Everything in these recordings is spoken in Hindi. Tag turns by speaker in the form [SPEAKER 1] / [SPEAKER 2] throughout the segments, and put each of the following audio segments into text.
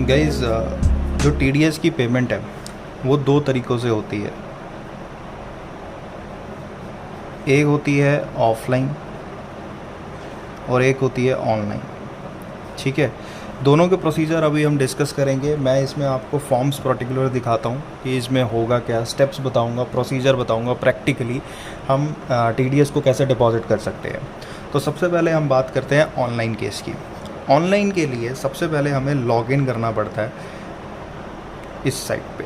[SPEAKER 1] गाइज़, जो TDS की पेमेंट है वो दो तरीक़ों से होती है। एक होती है ऑफलाइन और एक होती है ऑनलाइन। ठीक है, दोनों के प्रोसीजर अभी हम डिस्कस करेंगे। मैं इसमें आपको फॉर्म्स पर्टिकुलर दिखाता हूँ कि इसमें होगा क्या, स्टेप्स बताऊँगा, प्रोसीजर बताऊँगा, प्रैक्टिकली हम TDS को कैसे डिपॉजिट कर सकते हैं। तो सबसे पहले हम बात करते हैं ऑनलाइन केस की। ऑनलाइन के लिए सबसे पहले हमें लॉगिन करना पड़ता है इस साइट पे।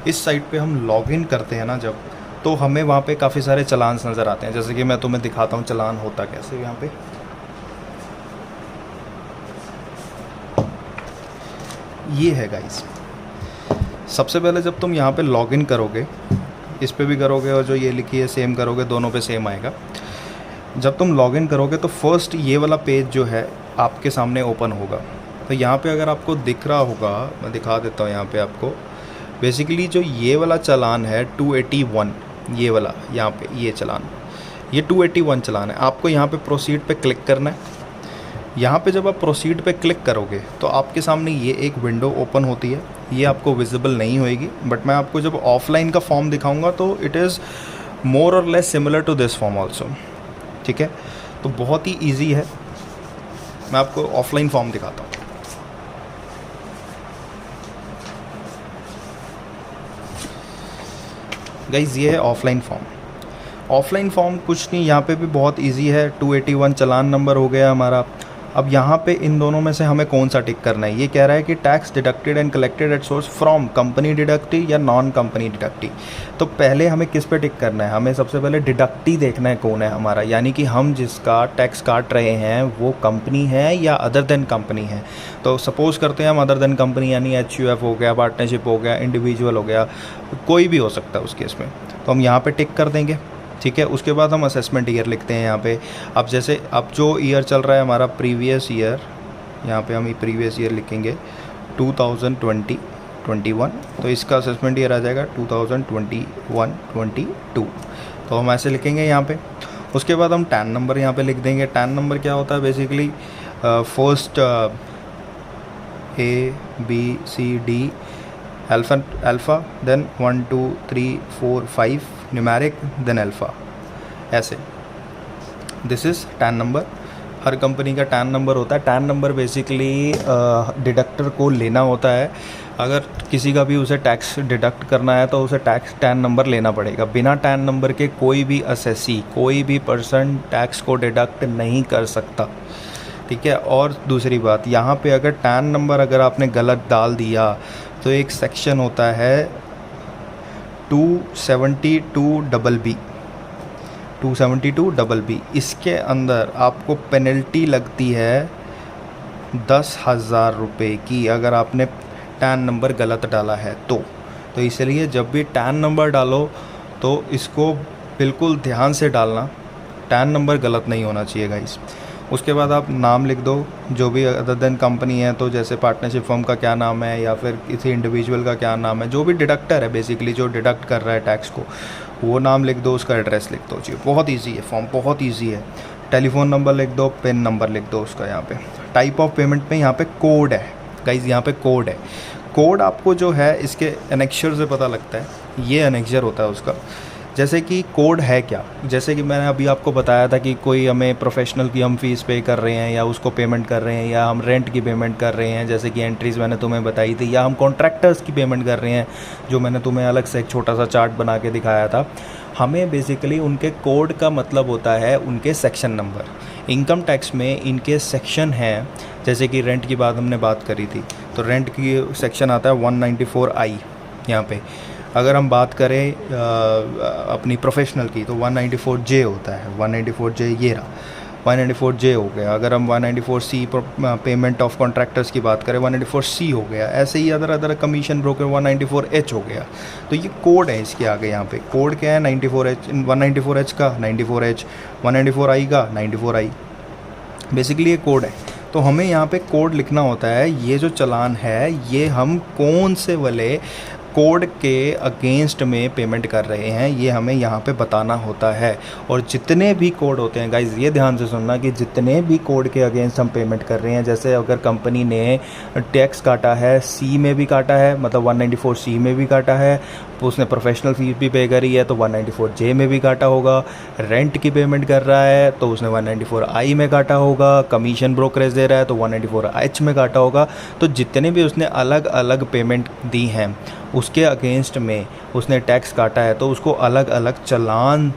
[SPEAKER 1] इस साइट पे हम लॉगिन करते हैं ना जब, तो हमें वहाँ पे काफ़ी सारे चलान्स नज़र आते हैं। जैसे कि मैं तुम्हें दिखाता हूँ चलान होता कैसे। यहाँ पे ये है गाइस। सबसे पहले जब तुम यहाँ पे लॉगिन करोगे, इस पे भी करोगे और जो ये लिखी है सेम करोगे, दोनों पे सेम आएगा। जब तुम लॉगिन करोगे तो फर्स्ट ये वाला पेज जो है आपके सामने ओपन होगा। तो यहाँ पे अगर आपको दिख रहा होगा, मैं दिखा देता हूँ यहाँ पे आपको। बेसिकली जो ये वाला चालान है 281, ये वाला यहाँ पे ये चालान, ये 281 चालान है। आपको यहाँ पे प्रोसीड पे क्लिक करना है। यहाँ पे जब आप प्रोसीड पे क्लिक करोगे तो आपके सामने ये एक विंडो ओपन होती है। ये आपको विजिबल नहीं होएगी, बट मैं आपको जब ऑफलाइन का फॉर्म दिखाऊंगा तो इट इज़ मोर और less similar to this form also. ठीक है, तो बहुत ही ईजी है। मैं आपको ऑफलाइन फॉर्म दिखाता हूँ। गाइज, ये है ऑफलाइन फॉर्म। ऑफलाइन फॉर्म कुछ नहीं, यहाँ पे भी बहुत इजी है। 281 चालान नंबर हो गया हमारा। अब यहाँ पे इन दोनों में से हमें कौन सा टिक करना है। ये कह रहा है कि tax deducted and collected at source from company deductee या नॉन कंपनी डिडक्टी। तो पहले हमें किस पे टिक करना है? हमें सबसे पहले डिडक्टी देखना है कौन है हमारा, यानी कि हम जिसका टैक्स काट रहे हैं वो कंपनी है या अदर देन कंपनी है। तो सपोज करते हैं हम अदर देन कंपनी, यानी HUF हो गया, पार्टनरशिप हो गया, इंडिविजुअल हो गया, कोई भी हो सकता है उस केस में। तो हम यहाँ पर टिक कर देंगे। ठीक है, उसके बाद हम असेसमेंट ईयर लिखते हैं यहाँ पे। अब जैसे अब जो ईयर चल रहा है हमारा प्रीवियस ईयर, यहाँ पे हम ये प्रीवियस ईयर लिखेंगे 2020-21। तो इसका असेसमेंट ईयर आ जाएगा 2021-22। तो हम ऐसे लिखेंगे यहाँ पे। उसके बाद हम टैन नंबर यहाँ पे लिख देंगे। टैन नंबर क्या होता है? Basically first ABCD alpha, then 1 2 3 4 5 numeric, then alpha, ऐसे। This is TAN number. हर कंपनी का टैन नंबर होता है। टैन नंबर बेसिकली डिडक्टर को लेना होता है। अगर किसी का भी उसे टैक्स डिडक्ट करना है तो उसे टैक्स टैन नंबर लेना पड़ेगा। बिना टैन नंबर के कोई भी असेसी, कोई भी पर्सन टैक्स को डिडक्ट नहीं कर सकता। ठीक है, और दूसरी बात, यहाँ पे अगर टैन नंबर अगर आपने गलत डाल दिया तो एक सेक्शन होता है 272BB। 272BB, इसके अंदर आपको पेनल्टी लगती है 10,000 रुपये की अगर आपने टैन नंबर गलत डाला है तो इसलिए जब भी टैन नंबर डालो तो इसको बिल्कुल ध्यान से डालना। टैन नंबर गलत नहीं होना चाहिए गाइस। उसके बाद आप नाम लिख दो, जो भी अदर देन कंपनी है, तो जैसे पार्टनरशिप फर्म का क्या नाम है या फिर किसी इंडिविजुअल का क्या नाम है, जो भी डिडक्टर है बेसिकली जो डिडक्ट कर रहा है टैक्स को, वो नाम लिख दो, उसका एड्रेस लिख दो जी। बहुत इजी है फॉर्म, बहुत इजी है। टेलीफोन नंबर लिख दो, पिन नंबर लिख दो उसका। यहाँ पे टाइप ऑफ पेमेंट में यहाँ पे कोड है गाइज, यहाँ पे कोड है। कोड आपको जो है इसके एनेक्चर से पता लगता है। ये एनेक्चर होता है उसका। जैसे कि कोड है क्या, जैसे कि मैंने अभी आपको बताया था कि कोई हमें प्रोफेशनल की हम फ़ीस पे कर रहे हैं या उसको पेमेंट कर रहे हैं, या हम रेंट की पेमेंट कर रहे हैं जैसे कि एंट्रीज़ मैंने तुम्हें बताई थी, या हम कॉन्ट्रैक्टर्स की पेमेंट कर रहे हैं जो मैंने तुम्हें अलग से एक छोटा सा चार्ट बना के दिखाया था। हमें बेसिकली उनके कोड का मतलब होता है उनके सेक्शन नंबर। इनकम टैक्स में इनके सेक्शन हैं, जैसे कि रेंट की बात हमने बात करी थी, तो रेंट की सेक्शन आता है 194I यहाँ पे। अगर हम बात करें अपनी प्रोफेशनल की तो 194J होता है। 194J ये रहा, 194J हो गया। अगर हम 194C पेमेंट ऑफ कॉन्ट्रैक्टर्स की बात करें 194C हो गया। ऐसे ही अदर कमीशन ब्रोकर 194H हो गया। तो ये कोड है इसके आगे। यहाँ पे कोड क्या है? 194H का 94H, 194I का 94I। बेसिकली ये कोड है। तो हमें यहाँ पे कोड लिखना होता है, ये जो चालान है ये हम कौन से वाले कोड के अगेंस्ट में पेमेंट कर रहे हैं, ये हमें यहाँ पे बताना होता है। और जितने भी कोड होते हैं गाइज़, ये ध्यान से सुनना कि जितने भी कोड के अगेंस्ट हम पेमेंट कर रहे हैं, जैसे अगर कंपनी ने टैक्स काटा है, सी में भी काटा है, मतलब 194 सी में भी काटा है, उसने प्रोफेशनल फीस भी पे करी है तो 194 जे में भी काटा होगा, रेंट की पेमेंट कर रहा है तो उसने 194 आई में काटा होगा, कमीशन ब्रोकरेज दे रहा है तो 194 एच में काटा होगा। तो जितने भी उसने अलग अलग पेमेंट दी हैं उसके अगेंस्ट में उसने टैक्स काटा है, तो उसको अलग अलग चालान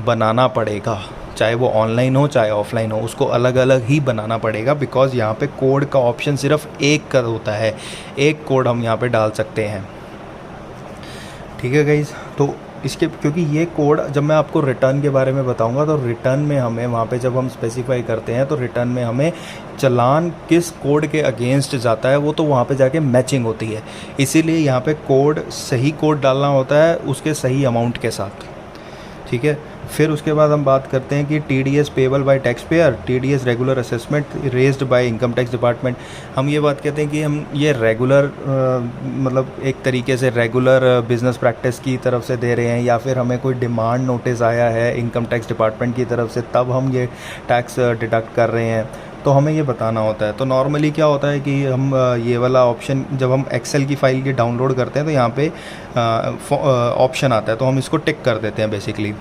[SPEAKER 1] बनाना पड़ेगा, चाहे वो ऑनलाइन हो चाहे ऑफलाइन हो, उसको अलग अलग ही बनाना पड़ेगा। बिकॉज़ यहाँ पे कोड का ऑप्शन सिर्फ एक का होता है, एक कोड हम यहाँ पे डाल सकते हैं। ठीक है गाइज़, तो इसके क्योंकि ये कोड जब मैं आपको रिटर्न के बारे में बताऊंगा तो रिटर्न में हमें वहाँ पे जब हम स्पेसिफाई करते हैं तो रिटर्न में हमें चालान किस कोड के अगेंस्ट जाता है वो तो वहाँ पे जाके मैचिंग होती है, इसीलिए यहाँ पे कोड सही कोड डालना होता है उसके सही अमाउंट के साथ। ठीक है, फिर उसके बाद हम बात करते हैं कि TDS payable by tax payer, TDS regular assessment raised bye income tax department. हम ये बात कहते हैं कि हम ये रेगुलर मतलब एक तरीके से रेगुलर बिजनेस प्रैक्टिस की तरफ से दे रहे हैं, या फिर हमें कोई डिमांड नोटिस आया है इनकम टैक्स डिपार्टमेंट की तरफ से तब हम ये टैक्स डिडक्ट कर रहे हैं, तो हमें ये बताना होता है। तो नॉर्मली क्या होता है कि हम ये वाला ऑप्शन जब हम एक्सेल की फ़ाइल की डाउनलोड करते हैं तो यहाँ पे ऑप्शन आता है, तो हम इसको टिक कर देते हैं बेसिकली।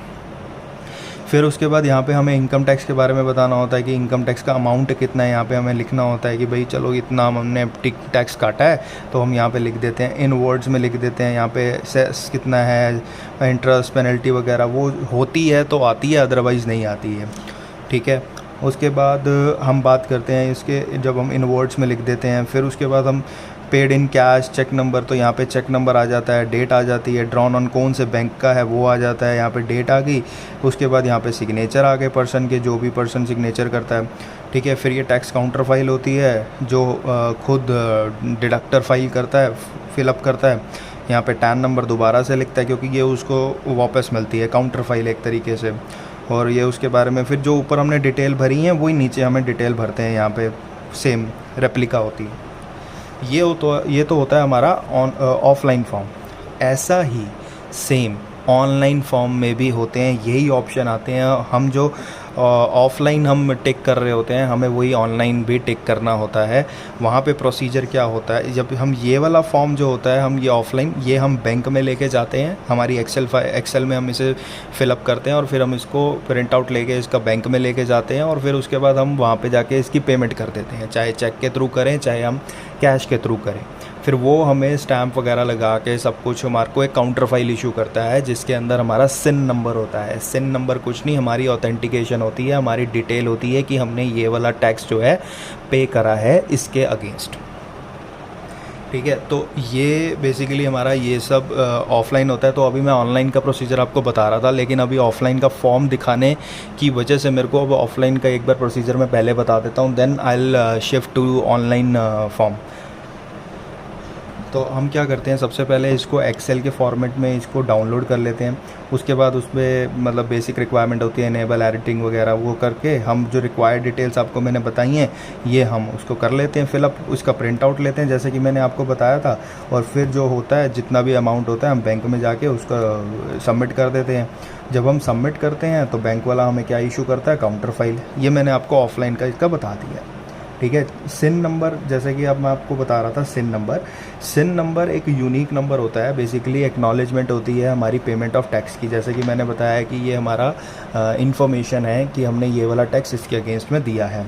[SPEAKER 1] फिर उसके बाद यहाँ पे हमें इनकम टैक्स के बारे में बताना होता है कि इनकम टैक्स का अमाउंट कितना है, यहाँ पे हमें लिखना होता है कि भाई चलो इतना हमने टैक्स काटा है, तो हम यहाँ पे लिख देते हैं, इन वर्ड्स में लिख देते हैं यहाँ पे सेस कितना है, इंटरेस्ट पेनल्टी वगैरह वो होती है तो आती है, अदरवाइज़ नहीं आती है। ठीक है, उसके बाद हम बात करते हैं इसके, जब हम इन वर्ड्स में लिख देते हैं, फिर उसके बाद हम paid in cash cheque number, तो यहाँ पे चेक नंबर आ जाता है, डेट आ जाती है, ड्रॉन ऑन कौन से बैंक का है वो आ जाता है, यहाँ पे डेट आ गई। उसके बाद यहाँ पे सिग्नेचर आ गए पर्सन के, जो भी पर्सन सिग्नेचर करता है। ठीक है, फिर ये टैक्स काउंटर फाइल होती है जो खुद डिडक्टर फाइल करता है, फिलअप करता है। यहाँ पे टैन नंबर दोबारा से लिखता है क्योंकि ये उसको वापस मिलती है, काउंटर फाइल एक तरीके से। और ये उसके बारे में फिर जो ऊपर हमने डिटेल भरी है वही नीचे हमें डिटेल भरते हैं, यहाँ पे सेम रेप्लिका होती है। ये तो होता है हमारा ऑफलाइन फॉर्म। ऐसा ही सेम ऑनलाइन फॉर्म में भी होते हैं, यही ऑप्शन आते हैं। हम जो ऑफ़लाइन हम टिक कर रहे होते हैं हमें वही ऑनलाइन भी टिक करना होता है। वहाँ पे प्रोसीजर क्या होता है, जब हम ये वाला फॉर्म जो होता है हम ये ऑफ़लाइन ये हम बैंक में लेके जाते हैं, हमारी एक्सेल में हम इसे फ़िलअप करते हैं और फिर हम इसको प्रिंट आउट लेके इसका बैंक में लेके जाते हैं और फिर उसके बाद हम वहाँ पे जाके इसकी पेमेंट कर देते हैं, चाहे चेक के थ्रू करें चाहे हम कैश के थ्रू करें। फिर वो हमें स्टैम्प वगैरह लगा के सब कुछ हमारे को एक काउंटर फाइल इशू करता है जिसके अंदर हमारा सिन नंबर होता है। सिन नंबर कुछ नहीं, हमारी ऑथेंटिकेशन होती है, हमारी डिटेल होती है कि हमने ये वाला टैक्स जो है पे करा है इसके अगेंस्ट। ठीक है, तो ये बेसिकली हमारा ये सब ऑफलाइन होता है। तो अभी मैं ऑनलाइन का प्रोसीजर आपको बता रहा था, लेकिन अभी ऑफलाइन का फॉर्म दिखाने की वजह से मेरे को अब ऑफलाइन का एक बार प्रोसीजर मैं पहले बता देता हूँ, then I will shift to online form. तो हम क्या करते हैं, सबसे पहले इसको एक्सेल के फॉर्मेट में इसको डाउनलोड कर लेते हैं। उसके बाद उसमें मतलब बेसिक रिक्वायरमेंट होती है इनेबल एडिटिंग वगैरह, वो करके हम जो रिक्वायर्ड डिटेल्स आपको मैंने बताई हैं ये हम उसको कर लेते हैं फिलअप, उसका प्रिंट आउट लेते हैं जैसे कि मैंने आपको बताया था। और फिर जो होता है जितना भी अमाउंट होता है हम बैंक में जाके उसका सबमिट कर देते हैं। जब हम सबमिट करते हैं तो बैंक वाला हमें क्या इशू करता है, काउंटर फाइल। ये मैंने आपको ऑफलाइन का इसका बता दिया। ठीक है, सिन नंबर जैसे कि अब मैं आपको बता रहा था, सिन नंबर एक यूनिक नंबर होता है, बेसिकली एक्नॉलेजमेंट होती है हमारी पेमेंट ऑफ टैक्स की। जैसे कि मैंने बताया कि ये हमारा इन्फॉर्मेशन है कि हमने ये वाला टैक्स इसके अगेंस्ट में दिया है।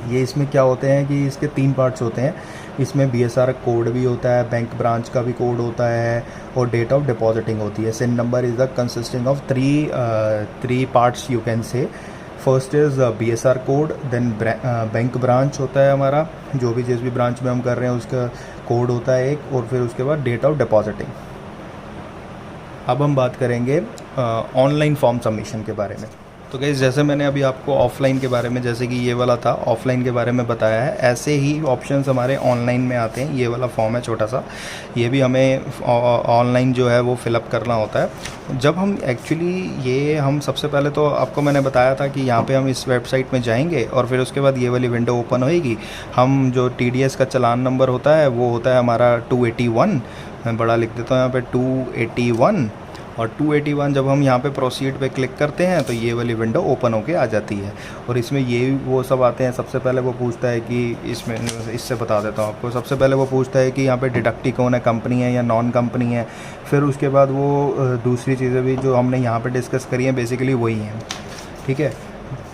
[SPEAKER 1] ये इसमें क्या होते हैं कि इसके 3 पार्ट्स होते हैं। इसमें BSR कोड भी होता है, बैंक ब्रांच का भी कोड होता है और डेट ऑफ डिपॉजिटिंग होती है। CIN number is the consisting of three parts you can say. First is BSR code, then bank branch होता है हमारा, जो भी जिस भी ब्रांच में हम कर रहे हैं उसका कोड होता है एक, और फिर उसके बाद डेट ऑफ डिपॉजिटिंग। अब हम बात करेंगे ऑनलाइन फॉर्म सबमिशन के बारे में। तो गाइस जैसे मैंने अभी आपको ऑफ़लाइन के बारे में, जैसे कि ये वाला था, ऑफ़लाइन के बारे में बताया है, ऐसे ही ऑप्शंस हमारे ऑनलाइन में आते हैं। ये वाला फॉर्म है छोटा सा, ये भी हमें ऑनलाइन जो है वो फ़िलअप करना होता है। जब हम एक्चुअली ये हम सबसे पहले तो आपको मैंने बताया था कि यहाँ पे हम इस वेबसाइट में जाएंगे और फिर उसके बाद ये वाली विंडो ओपन होएगी। हम जो TDS का चालान नंबर होता है वो होता है हमारा 281, मैं बड़ा लिख देता हूँ यहाँ पे 281। और 281 जब हम यहाँ पे प्रोसीड पे क्लिक करते हैं तो ये वाली विंडो ओपन होके आ जाती है। और इसमें ये वो सब आते हैं। सबसे पहले वो पूछता है कि इसमें, इससे बता देता हूँ आपको, सबसे पहले वो पूछता है कि यहाँ पे डिडक्टी कौन है, कंपनी है या नॉन कंपनी है। फिर उसके बाद वो दूसरी चीज़ें भी जो हमने यहाँ पर डिस्कस करी हैं बेसिकली वही हैं, ठीक है।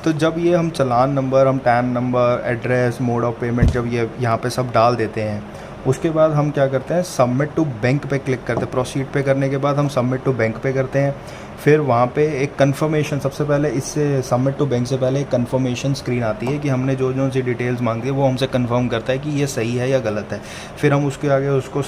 [SPEAKER 1] तो जब ये हम चालान नंबर, हम tan number, address, mode of payment जब ये यहाँ पे सब डाल देते हैं, उसके बाद हम क्या करते हैं, सबमिट टू बैंक पे क्लिक करते हैं। प्रोसीड पे करने के बाद हम सबमिट टू बैंक पे करते हैं। फिर वहाँ पे एक कन्फर्मेशन, सबसे पहले इससे सबमिट टू बैंक से पहले एक कन्फर्मेशन स्क्रीन आती है कि हमने जो जो सी डिटेल्स मांगी है वो हमसे कंफर्म करता है कि ये सही है या गलत है। फिर हम उसके आगे उसको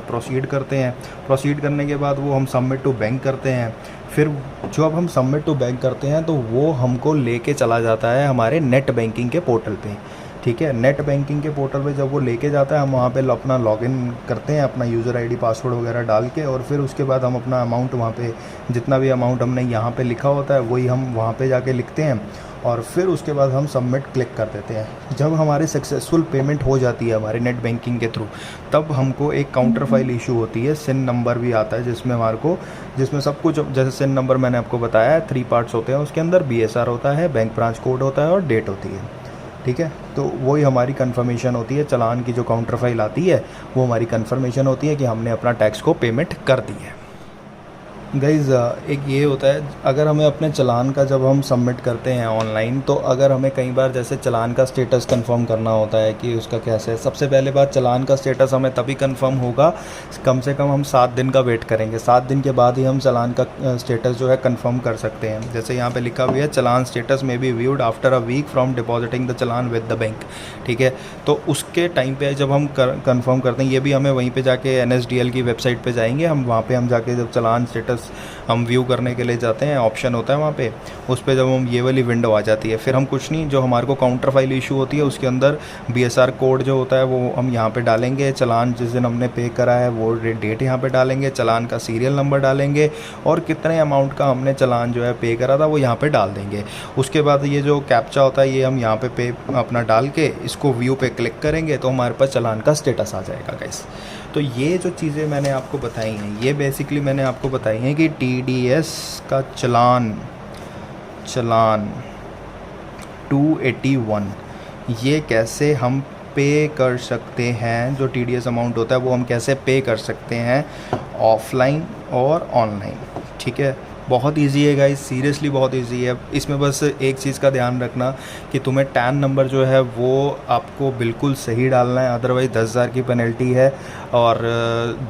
[SPEAKER 1] प्रोसीड करते हैं। प्रोसीड करने के बाद वो हम सबमिट टू बैंक करते हैं। फिर जब हम सबमिट टू बैंक करते हैं तो वो हमको लेके चला जाता है हमारे नेट बैंकिंग के पोर्टल पे, ठीक है। नेट बैंकिंग के पोर्टल पे जब वो लेके जाता है, हम वहाँ पे अपना लॉगिन करते हैं, अपना यूज़र आईडी पासवर्ड वगैरह डाल के, और फिर उसके बाद हम अपना अमाउंट वहाँ पे, जितना भी अमाउंट हमने यहाँ पे लिखा होता है वही हम वहाँ पे जाके लिखते हैं। और फिर उसके बाद हम सबमिट क्लिक कर देते हैं। जब हमारी सक्सेसफुल पेमेंट हो जाती है हमारे नेट बैंकिंग के थ्रू, तब हमको एक काउंटर फाइल इशू होती है। सिन नंबर भी आता है जिसमें हमारे को, जिसमें सब कुछ, जैसे सिन नंबर मैंने आपको बताया है 3 पार्ट्स होते हैं उसके अंदर, BSR होता है, बैंक ब्रांच कोड होता है और डेट होती है, ठीक है। तो वही हमारी कंफर्मेशन होती है। चालान की जो काउंटर फाइल आती है वो हमारी कंफर्मेशन होती है कि हमने अपना टैक्स को पेमेंट कर दी है। गाइज़ एक ये होता है, अगर हमें अपने चालान का जब हम सबमिट करते हैं ऑनलाइन, तो अगर हमें कई बार जैसे चालान का स्टेटस कंफर्म करना होता है कि उसका कैसे है, सबसे पहले बात चालान का स्टेटस हमें तभी कंफर्म होगा, कम से कम हम 7 दिन का वेट करेंगे। 7 दिन के बाद ही हम चालान का स्टेटस जो है कंफर्म कर सकते हैं। जैसे यहाँ पे लिखा हुआ है, challan status may be viewed after a week from depositing the challan with the bank, ठीक है। तो उसके टाइम पे जब हम कंफर्म करते हैं, ये भी हमें वहीं पे जाके NSDL की वेबसाइट पे जाएंगे हम, वहाँ पे हम जाके जब चालान स्टेटस हम व्यू करने के लिए जाते हैं, ऑप्शन होता है वहाँ पे, उस पर जब हम, ये वाली विंडो आ जाती है। फिर हम कुछ नहीं, जो हमारे को काउंटर फाइल इशू होती है उसके अंदर BSR कोड जो होता है वो हम यहाँ पे डालेंगे, चालान जिस दिन हमने पे करा है वो डेट यहाँ पे डालेंगे, चालान का सीरियल नंबर डालेंगे और कितने अमाउंट का हमने चालान जो है पे करा था वो यहाँ पे डाल देंगे। उसके बाद ये जो कैप्चा होता है ये हम यहाँ पे अपना डाल के इसको व्यू पे क्लिक करेंगे तो हमारे पास चालान का स्टेटस आ जाएगा गाइस। तो ये जो चीज़ें मैंने आपको बताई हैं, ये बेसिकली मैंने आपको बताई हैं कि TDS का चालान 281 ये कैसे हम पे कर सकते हैं, जो TDS अमाउंट होता है वो हम कैसे पे कर सकते हैं ऑफ़लाइन और ऑनलाइन, ठीक है। बहुत इजी है गाइस, सीरियसली बहुत इजी है। इसमें बस एक चीज़ का ध्यान रखना कि तुम्हें टैन नंबर जो है वो आपको बिल्कुल सही डालना है, अदरवाइज़ 10,000 की पेनल्टी है। और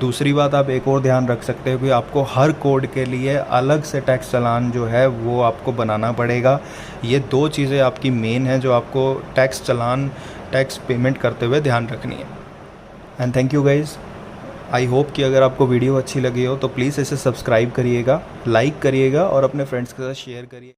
[SPEAKER 1] दूसरी बात आप एक और ध्यान रख सकते हो कि आपको हर कोड के लिए अलग से टैक्स चालान जो है वो आपको बनाना पड़ेगा। ये 2 चीज़ें आपकी मेन हैं जो आपको टैक्स चालान, टैक्स पेमेंट करते हुए ध्यान रखनी है। And thank you guys. I hope कि अगर आपको वीडियो अच्छी लगी हो तो प्लीज़ इसे सब्सक्राइब करिएगा, लाइक करिएगा और अपने फ्रेंड्स के साथ शेयर करिए।